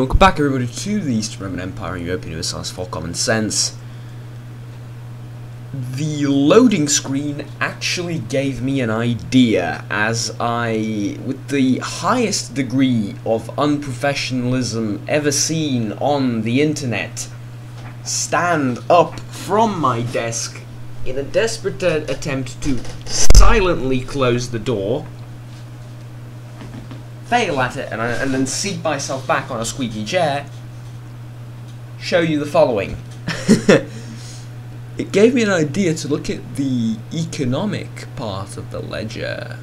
welcome back everybody to the Eastern Roman Empire and Europa Universalis for Common Sense. The loading screen actually gave me an idea as I, with the highest degree of unprofessionalism ever seen on the internet, stand up from my desk in a desperate attempt to silently close the door, fail at it, and then seat myself back on a squeaky chair, show you the following. It gave me an idea to look at the economic part of the ledger,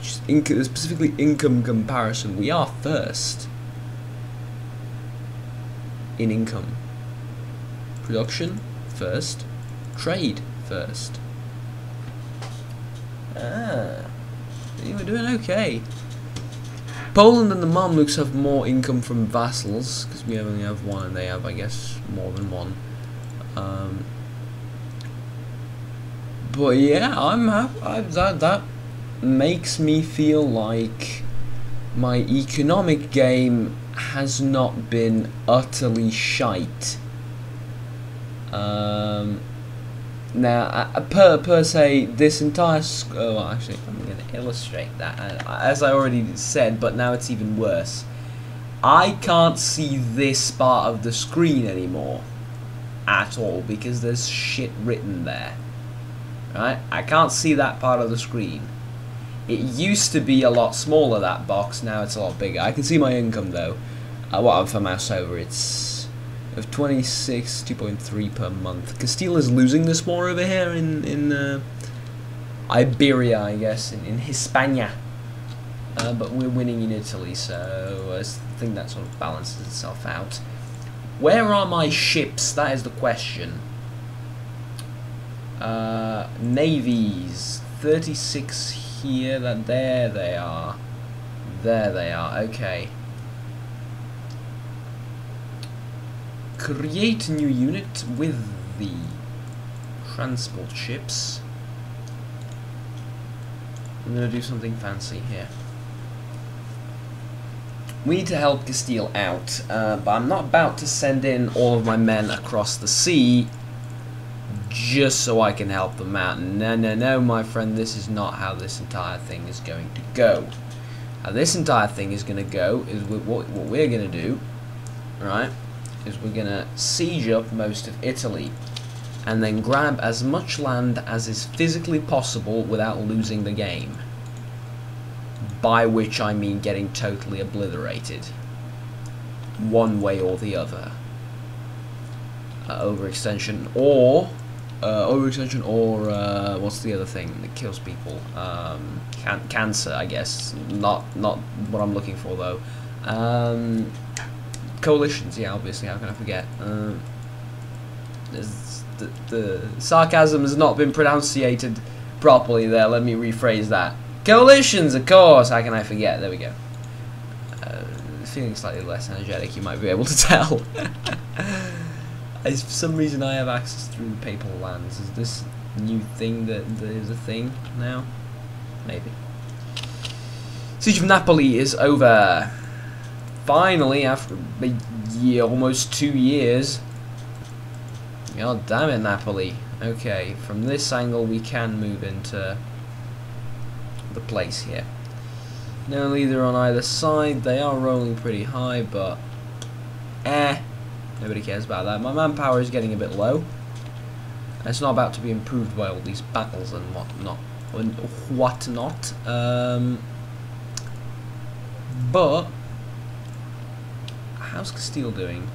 specifically income comparison. We are first in income. Production first, trade first. We're doing okay. Poland and the Mamluks have more income from vassals because we only have one, and they have, I guess, more than one. But yeah, I'm happy. That makes me feel like my economic game has not been utterly shite. Now, per se, this entire well, actually, I'm going to illustrate that, as I already said, but now it's even worse. I can't see this part of the screen anymore at all because there's shit written there. Right? I can't see that part of the screen. It used to be a lot smaller, that box. Now it's a lot bigger. I can see my income though. If I mouse over, it's of 26, 2.3 per month. Castile is losing this war over here in Iberia, I guess, in Hispania. But we're winning in Italy, so I think that sort of balances itself out. Where are my ships? That is the question. Navies, 36 here. There they are. There they are. Okay. Create a new unit with the transport ships. I'm gonna do something fancy here. We need to help Castile out, but I'm not about to send in all of my men across the sea just so I can help them out. No, no, no, my friend, this is not how this entire thing is going to go. How this entire thing is going to go is what we're going to do, right, is we're going to siege up most of Italy and then grab as much land as is physically possible without losing the game. By which I mean getting totally obliterated, one way or the other. Overextension or what's the other thing that kills people? Cancer, I guess. Not what I'm looking for though. Coalitions, yeah, obviously. How can I forget? The sarcasm has not been pronunciated properly there. Let me rephrase that. Coalitions, of course. How can I forget? There we go. Feeling slightly less energetic, you might be able to tell. For some reason, I have access through the papal lands. Is this new thing that is a thing now? Maybe. Siege of Napoli is over. Finally, after a year, almost 2 years. God damn it, Napoli. Okay, from this angle, we can move into the place here. No leader on either side. They are rolling pretty high, but nobody cares about that. My manpower is getting a bit low. It's not about to be improved by all these battles and whatnot. But how's Castile doing?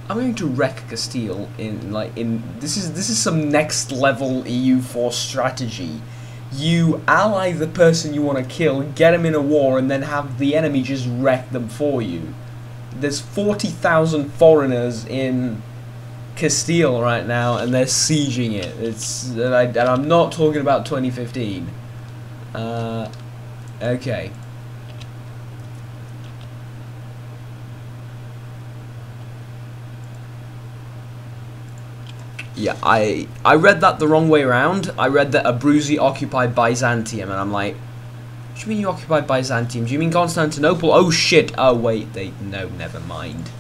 I'm going to wreck Castile this is some next level EU4 strategy. You ally the person you want to kill, get him in a war, and then have the enemy just wreck them for you. There's 40,000 foreigners in Castile right now, and they're sieging it. And I'm not talking about 2015. Okay. Yeah, I read that the wrong way around. I read that Abruzzi occupied Byzantium, and I'm like, What do you mean you occupied Byzantium? Do you mean Constantinople? Oh shit! Oh wait, no, never mind.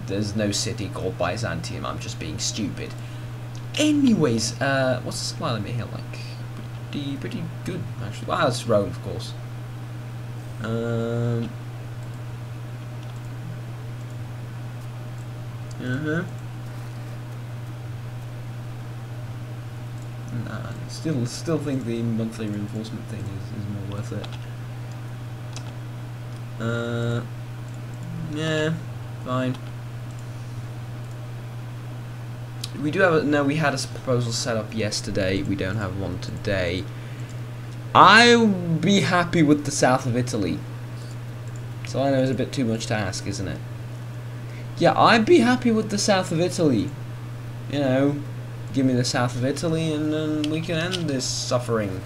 There's no city called Byzantium. I'm just being stupid. Anyways, what's the supply limit here like? Pretty good actually. Well, it's Rome, of course. Nah, still think the monthly reinforcement thing is more worth it. Yeah, fine. We do have no. We had a proposal set up yesterday. We don't have one today. I'll be happy with the south of Italy. So I know it's a bit too much to ask, isn't it? Yeah, I'd be happy with the south of Italy. You know, give me the south of Italy and then we can end this suffering.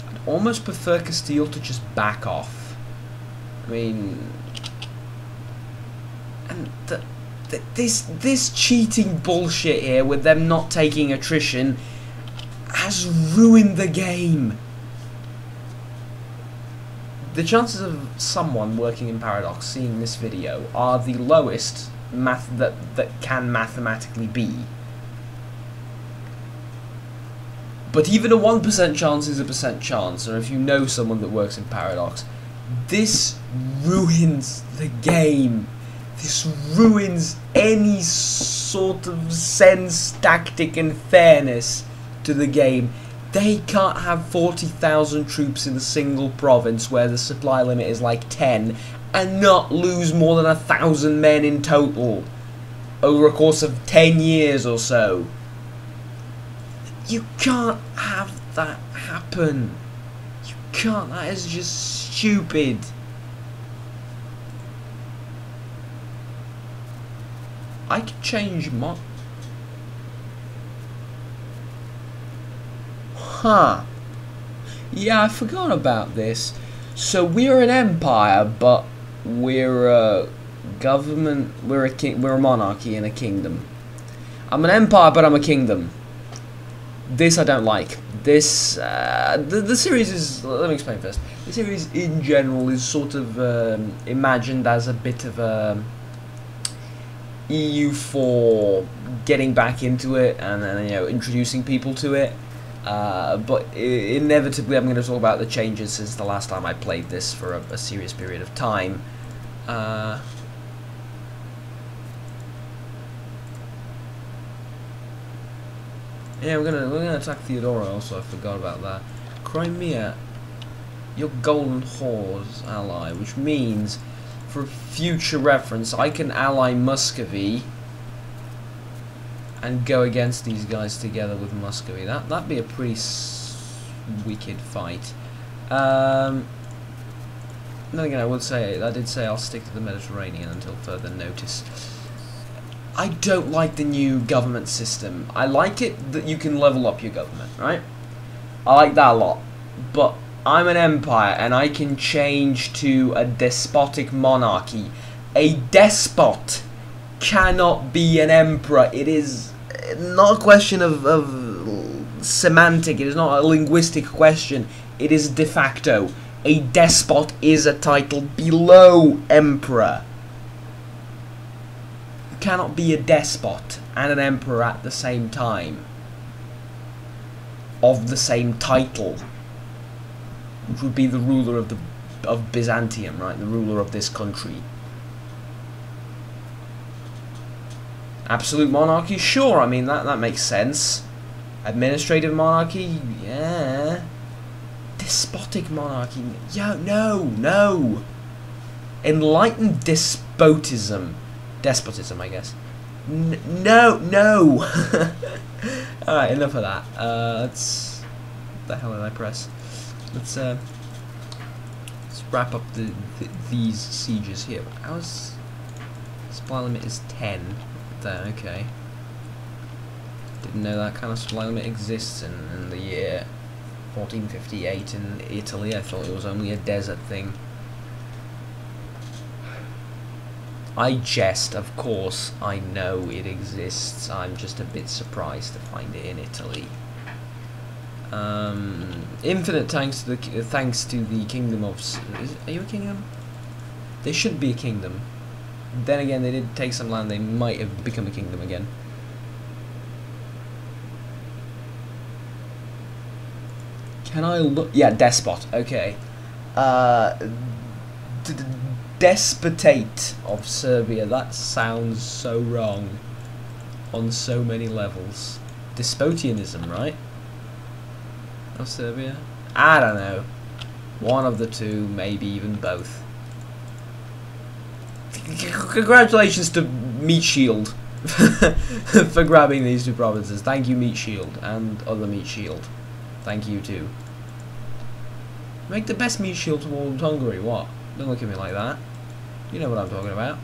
I'd almost prefer Castile to just back off. I mean, and this cheating bullshit here with them not taking attrition has ruined the game. The chances of someone working in Paradox seeing this video are the lowest that can mathematically be. But even a 1% chance is a percent chance, or if you know someone that works in Paradox, this ruins the game. This ruins any sort of sense, tactic and fairness to the game. They can't have 40,000 troops in a single province where the supply limit is like 10 and not lose more than 1,000 men in total over a course of 10 years or so. You can't have that happen. You can't. That is just stupid. I could change my... Huh. Yeah, I forgot about this. So we're an empire, but we're a government. We're a monarchy and a kingdom. I'm an empire, but I'm a kingdom. This I don't like. This the series is. Let me explain first. The series in general is sort of imagined as a bit of a EU for getting back into it and then, you know, introducing people to it. But inevitably I'm going to talk about the changes since the last time I played this for a serious period of time. Yeah, we're gonna attack Theodora also. I forgot about that. Crimea, your Golden Horse ally, which means for future reference I can ally Muscovy and go against these guys together with Muscovy. That'd be a pretty wicked fight. Then again, I did say I'll stick to the Mediterranean until further notice. I don't like the new government system. I like it that you can level up your government, right? I like that a lot. But I'm an empire and I can change to a despotic monarchy. A despot cannot be an emperor. It is not a question of semantic. It is not a linguistic question. It is de facto. A despot is a title below emperor. You cannot be a despot and an emperor at the same time of the same title, which would be the ruler of Byzantium, right? The ruler of this country. Absolute monarchy, sure. I mean that makes sense. Administrative monarchy, yeah. Despotic monarchy, yeah. No. Enlightened despotism, I guess. No. All right, enough of that. Let's. What the hell did I press? Let's wrap up these sieges here. Ours supply limit is 10. There, okay. Didn't know that kind of supply limit exists in the year 1458 in Italy. I thought it was only a desert thing. I jest, of course. I know it exists. I'm just a bit surprised to find it in Italy. Infinite thanks to the kingdom of. Are you a kingdom? They should be a kingdom. Then again, they did take some land. They might have become a kingdom again. Can I look? Yeah, despot. Okay. Despotate of Serbia. That sounds so wrong on so many levels. Despotianism, right? Of Serbia? I don't know. One of the two, maybe even both. Congratulations to Meat Shield for grabbing these two provinces. Thank you, Meat Shield, and other Meat Shield. Thank you too. Make the best meat shield towards Hungary. What? Don't look at me like that. You know what I'm talking about.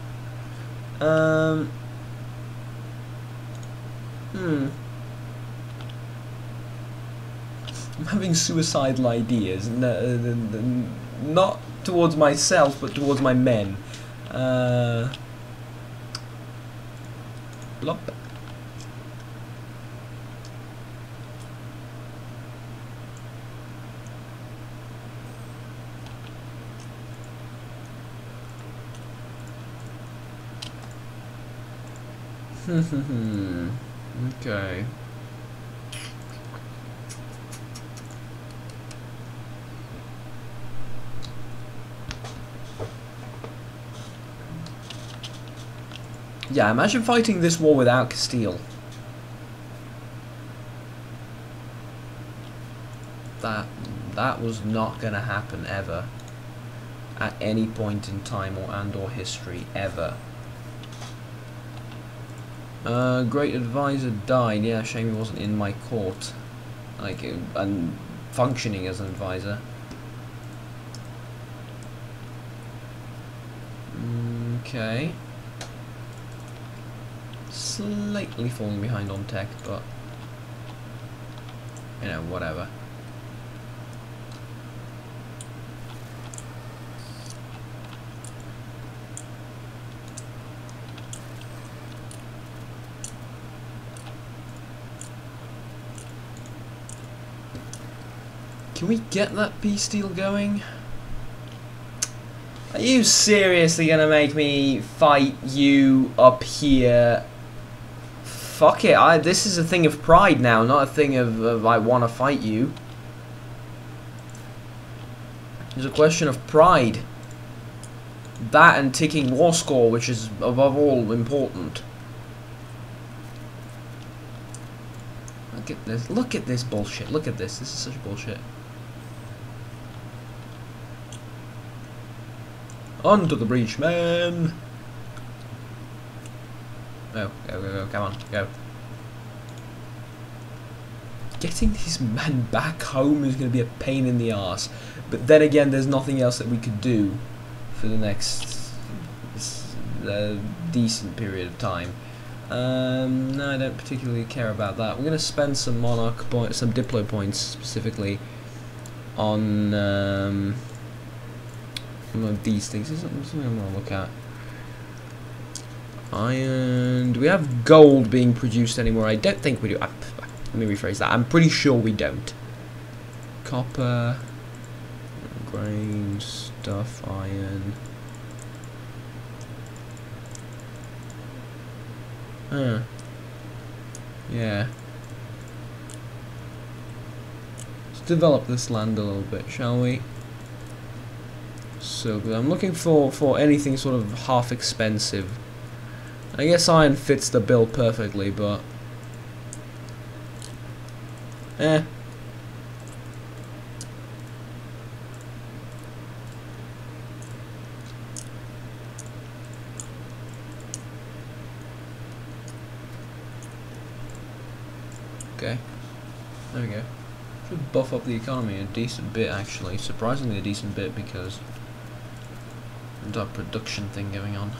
I'm having suicidal ideas, not towards myself, but towards my men. Blop. Okay. Yeah, imagine fighting this war without Castile. That was not gonna happen ever. At any point in time or history, ever. Great advisor died. Yeah, shame he wasn't in my court, like, and functioning as an advisor. Okay. Slightly falling behind on tech, but you know, whatever. Can we get that peace deal going? Are you seriously gonna make me fight you up here? Fuck it, this is a thing of pride now, not a thing of I wanna fight you. It's a question of pride. That and ticking war score, which is above all important. Look at this bullshit, look at this is such bullshit. On to the breach, man! Oh, go, come on, go. Getting these men back home is going to be a pain in the arse. But then again, there's nothing else that we could do for the next decent period of time. No, I don't particularly care about that. We're going to spend some monarch points, some diplo points specifically on one of these things. Is something I'm going to look at. Iron. Do we have gold being produced anymore? I don't think we do. Let me rephrase that. I'm pretty sure we don't. Copper, grain, stuff, iron. Yeah. Let's develop this land a little bit, shall we? So I'm looking for anything sort of half expensive. I guess iron fits the bill perfectly, but Okay. There we go. Should buff up the economy a decent bit, actually. Surprisingly a decent bit, because of that production thing going on.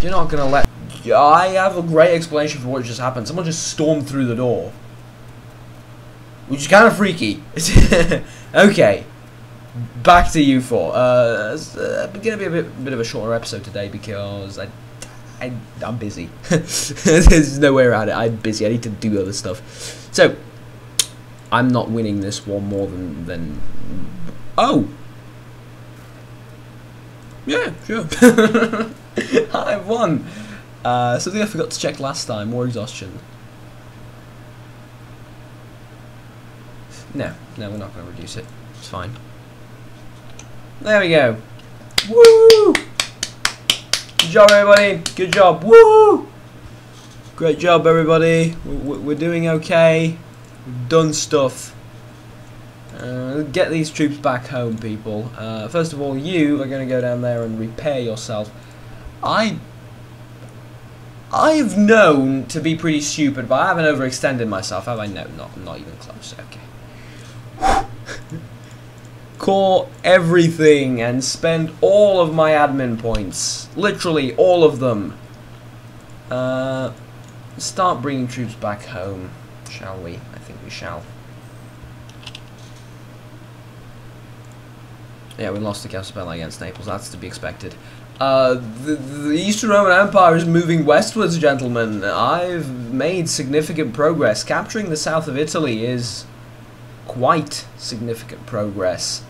You're not gonna let... I have a great explanation for what just happened. Someone just stormed through the door. Which is kind of freaky. Okay. Back to you four. It's gonna be a bit of a shorter episode today, because I I'm busy. There's no way around it. I'm busy. I need to do other stuff. So, I'm not winning this one more than... Oh! Yeah, sure. I've won. Something I forgot to check last time. More exhaustion. No, we're not going to reduce it. It's fine. There we go. Woo! Good job, everybody. Good job. Woo! Great job, everybody. We're doing okay. We've done stuff. Get these troops back home, people. First of all, you are going to go down there and repair yourself. I have known to be pretty stupid, but I haven't overextended myself, have I? No, not even close. Okay. Core everything and spend all of my admin points. Literally all of them. Start bringing troops back home, shall we? I think we shall. Yeah, we lost the Caspella against Naples. That's to be expected. The Eastern Roman Empire is moving westwards, gentlemen. I've made significant progress. Capturing the south of Italy is quite significant progress.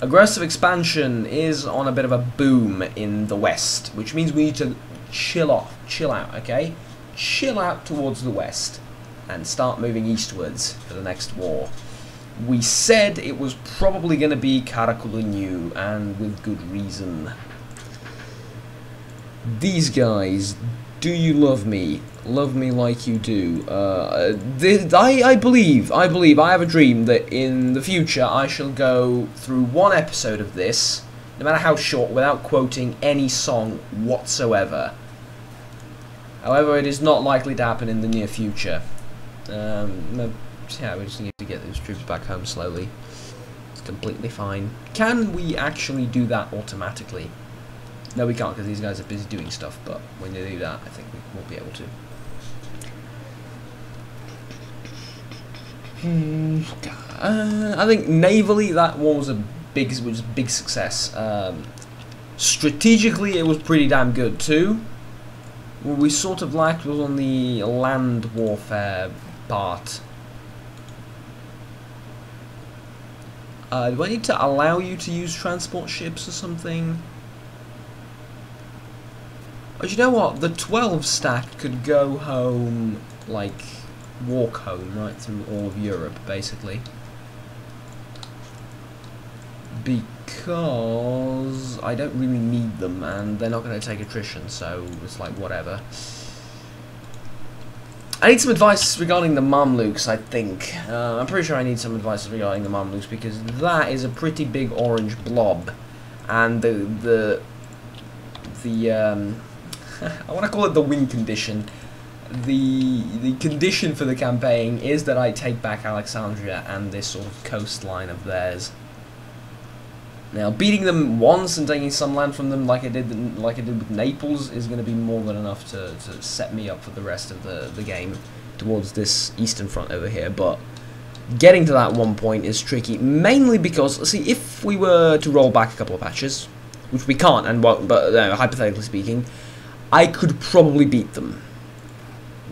Aggressive expansion is on a bit of a boom in the west, which means we need to chill out, okay? Chill out towards the west and start moving eastwards for the next war. We said it was probably going to be Karakulunu, and with good reason. These guys, do you love me? Love me like you do. I believe I have a dream that in the future I shall go through one episode of this, no matter how short, without quoting any song whatsoever. However, it is not likely to happen in the near future. Yeah, we just need to get those troops back home slowly. It's completely fine. Can we actually do that automatically? No, we can't, because these guys are busy doing stuff, but when they do that, I think we will be able to. I think navally that war was a big success. Strategically, it was pretty damn good too. What we sort of lacked was on the land warfare part. Do I need to allow you to use transport ships or something? But you know what? The 12 stack could go home, like, walk home, right, through all of Europe, basically. Because I don't really need them, and they're not going to take attrition, so it's like, whatever. I need some advice regarding the Mamluks, I think. I'm pretty sure I need some advice regarding the Mamluks, because that is a pretty big orange blob. And the I want to call it the win condition. The condition for the campaign is that I take back Alexandria and this sort of coastline of theirs. Now, beating them once and taking some land from them, like I did with Naples, is going to be more than enough to set me up for the rest of the game towards this eastern front over here. But getting to that one point is tricky, mainly because, see, if we were to roll back a couple of patches, which we can't and won't, but hypothetically speaking, I could probably beat them.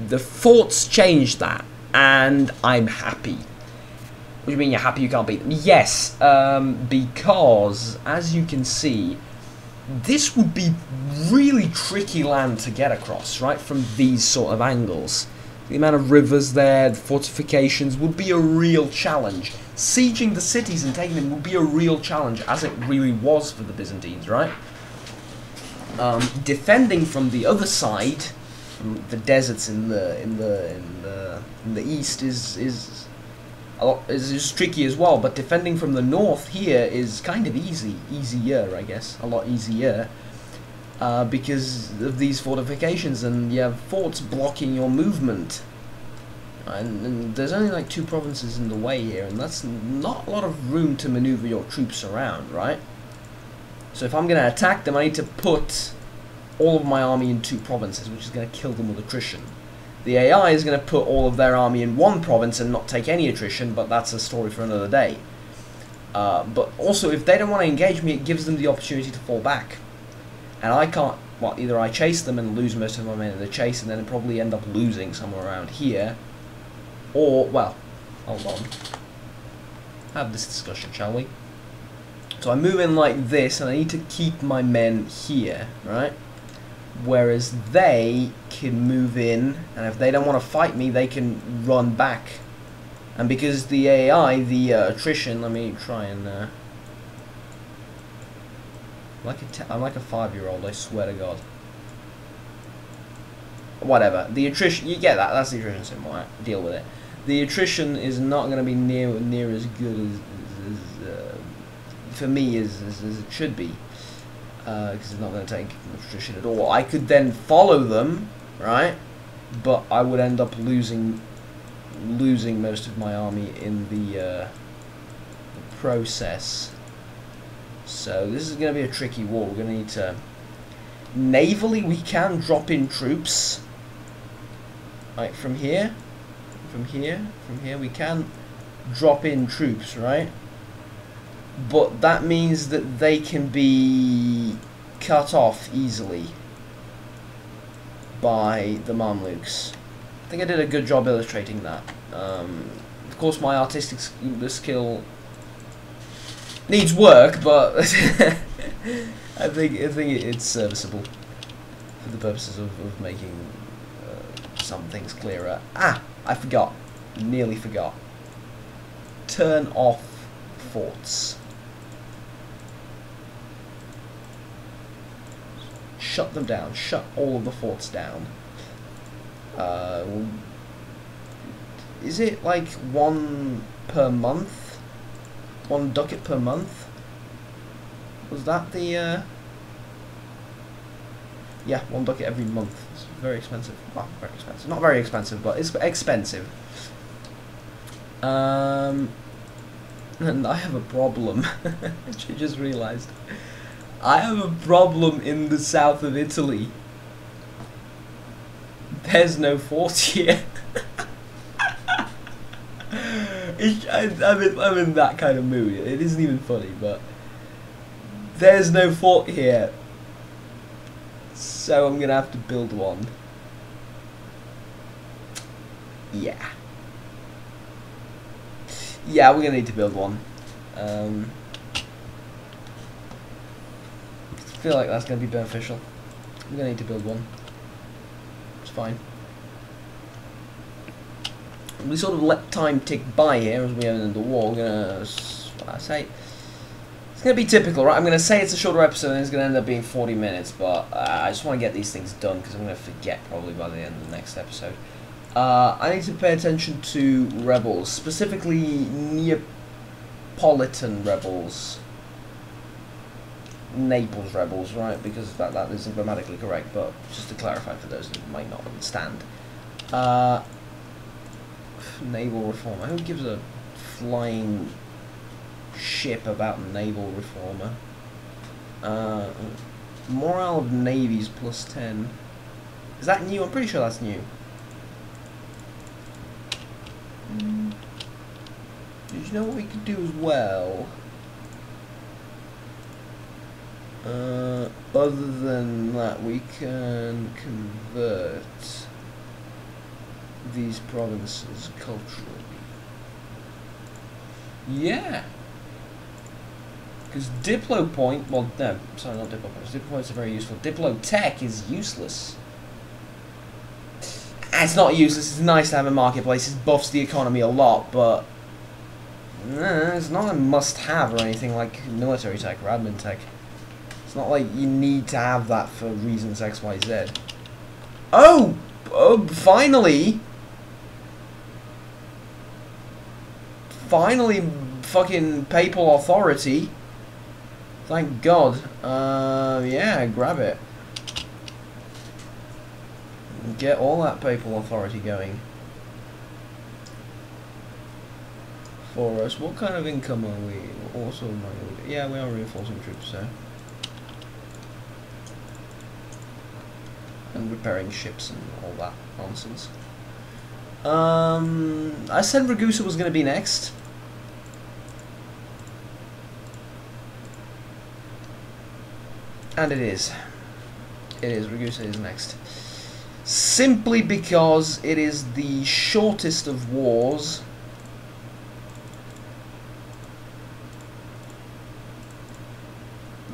The forts changed that, and I'm happy. What do you mean you're happy you can't beat them? Yes, because, as you can see, this would be really tricky land to get across, right, from these sort of angles. The amount of rivers there, the fortifications, would be a real challenge. Sieging the cities and taking them would be a real challenge, as it really was for the Byzantines, right? Defending from the other side, from the deserts in the east, is tricky as well. But defending from the north here is kind of easier, I guess, a lot easier, because of these fortifications, and you have forts blocking your movement. And there's only like 2 provinces in the way here, and that's not a lot of room to maneuver your troops around, right? So if I'm going to attack them, I need to put all of my army in 2 provinces, which is going to kill them with attrition. The AI is going to put all of their army in 1 province and not take any attrition, but that's a story for another day. But also, if they don't want to engage me, it gives them the opportunity to fall back. And I can't well, either I chase them and lose most of my men in the chase, and then probably end up losing somewhere around here, or, well, hold on, have this discussion, shall we? So I move in like this, and I need to keep my men here, right? Whereas they can move in, and if they don't want to fight me, they can run back. And because the AI, the attrition, let me try and... I'm like a 5-year-old, I swear to God. Whatever. The attrition, you get that. That's the attrition symbol. Right? Deal with it. The attrition is not going to be near as good as for me as it should be, because it's not going to take much attrition at all. I could then follow them, right? But I would end up losing most of my army in the process. So this is going to be a tricky war. We're going to need to... Navally, we can drop in troops. Right, from here, we can drop in troops, right? But that means that they can be cut off easily by the Mamluks. I think I did a good job illustrating that. Of course, my artistic skill needs work, but I think it's serviceable for the purposes of making some things clearer. Ah, I forgot. Nearly forgot. Turn off forts. Shut them down. Shut all of the forts down. Is it like one per month? 1 ducat per month? Was that the... Yeah, 1 ducat every month. It's very expensive. Well, very expensive. Not very expensive, but it's expensive. And I have a problem. Which I just realised. I have a problem in the south of Italy. There's no fort here. I'm in that kind of mood. It isn't even funny, but there's no fort here. So I'm gonna have to build one. Yeah. Yeah, we're gonna need to build one. I feel like that's gonna be beneficial. I'm gonna need to build one. It's fine. We sort of let time tick by here as we end the war. We're gonna, what I say, it's gonna be typical, right? I'm gonna say it's a shorter episode and it's gonna end up being 40 minutes, but I just want to get these things done because I'm gonna forget probably by the end of the next episode. I need to pay attention to rebels, specifically Neapolitan rebels, Naples rebels, right? Because that isn't grammatically correct, but just to clarify for those who might not understand. Naval reformer. Who gives a flying ship about naval reformer? Morale of navies plus 10. Is that new? I'm pretty sure that's new. Did you know what we could do as well? Other than that, we can convert these provinces culturally. Yeah. Because Diplo Point, well, no, sorry, not Diplo Point. Diplo Points are very useful. Diplo Tech is useless. It's not useless, it's nice to have a marketplace. It buffs the economy a lot, but it's not a must-have or anything like military tech or admin tech. It's not like you need to have that for reasons X, Y, Z. Oh! Finally! Finally, fucking papal authority. Thank God. Yeah, grab it. Get all that papal authority going for us. What kind of income are we? Also, yeah, we are reinforcing troops, so. And repairing ships and all that nonsense. I said Ragusa was going to be next. And it is. It is. Ragusa is next. Simply because it is the shortest of wars.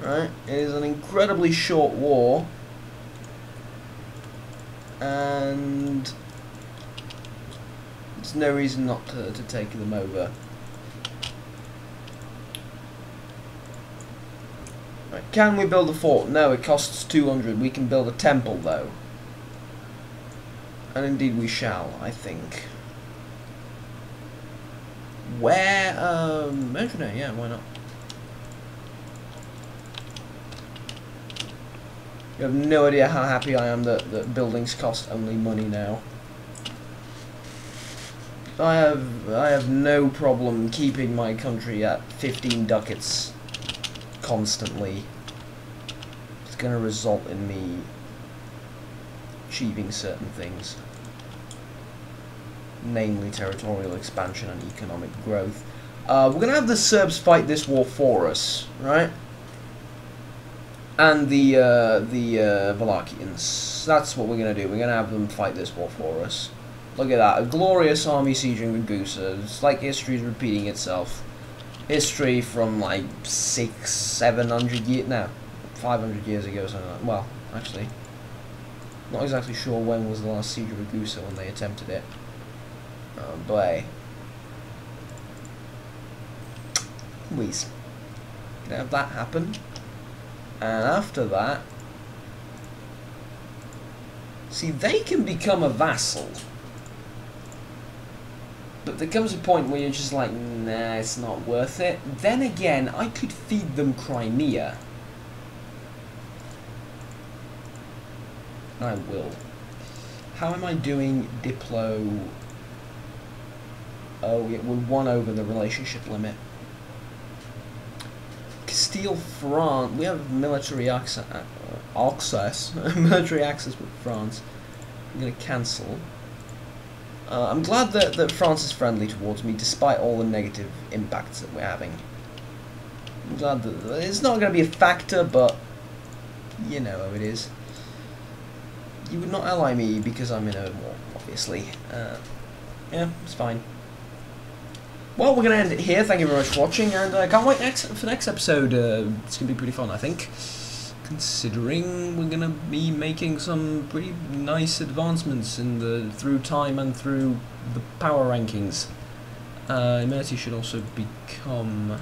Right? It is an incredibly short war. And there's no reason not to take them over. Right, can we build a fort? No, it costs 200. We can build a temple though. And indeed we shall, I think. Where? Mercenary, yeah, why not? You have no idea how happy I am that buildings cost only money now. I have no problem keeping my country at 15 ducats constantly. It's going to result in me achieving certain things, namely territorial expansion and economic growth. We're going to have the Serbs fight this war for us, right? And the Valachians. That's what we're going to do. We're going to have them fight this war for us. Look at that. A glorious army sieging Ragusa. It's like history is repeating itself. History from like 600-700 years, no, 500 years ago, something like that. Well, actually, not exactly sure when was the last siege of Ragusa when they attempted it. Oh boy. Please. Gonna have that happen. And after that, see, they can become a vassal. But there comes a point where you're just like, nah, it's not worth it. Then again, I could feed them Crimea. I will. How am I doing Diplo? Oh, yeah, we're 1 over the relationship limit. Castile, France. We have military access. Military access with France. I'm going to cancel. I'm glad that France is friendly towards me, despite all the negative impacts that we're having. I'm glad that it's not going to be a factor, but you know how it is. You would not ally me because I'm in a war, obviously. Yeah, it's fine. Well, we're going to end it here. Thank you very much for watching, and I can't wait for the next episode. It's going to be pretty fun, I think. Considering we're going to be making some pretty nice advancements in through time and through the power rankings. Immunity should also become...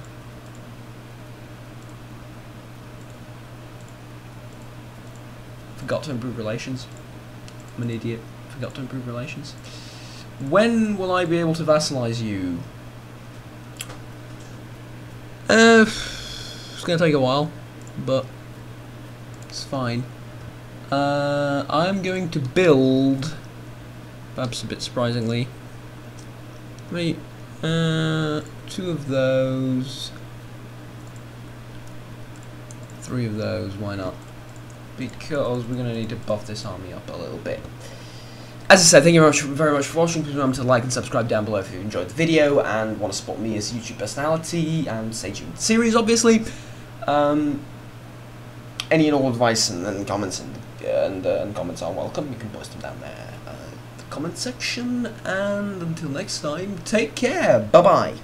Forgot to improve relations. I'm an idiot. Forgot to improve relations. When will I be able to vassalize you? It's going to take a while, but it's fine. I'm going to build, perhaps a bit surprisingly, wait, 2 of those, 3 of those, why not? Because we're going to need to buff this army up a little bit. As I said, thank you very much for watching. Please remember to like and subscribe down below if you enjoyed the video and want to support me as a YouTube personality and stay tuned with the series, obviously. Any and all advice and comments and comments are welcome. You can post them down there in the comment section. And until next time, take care. Bye bye.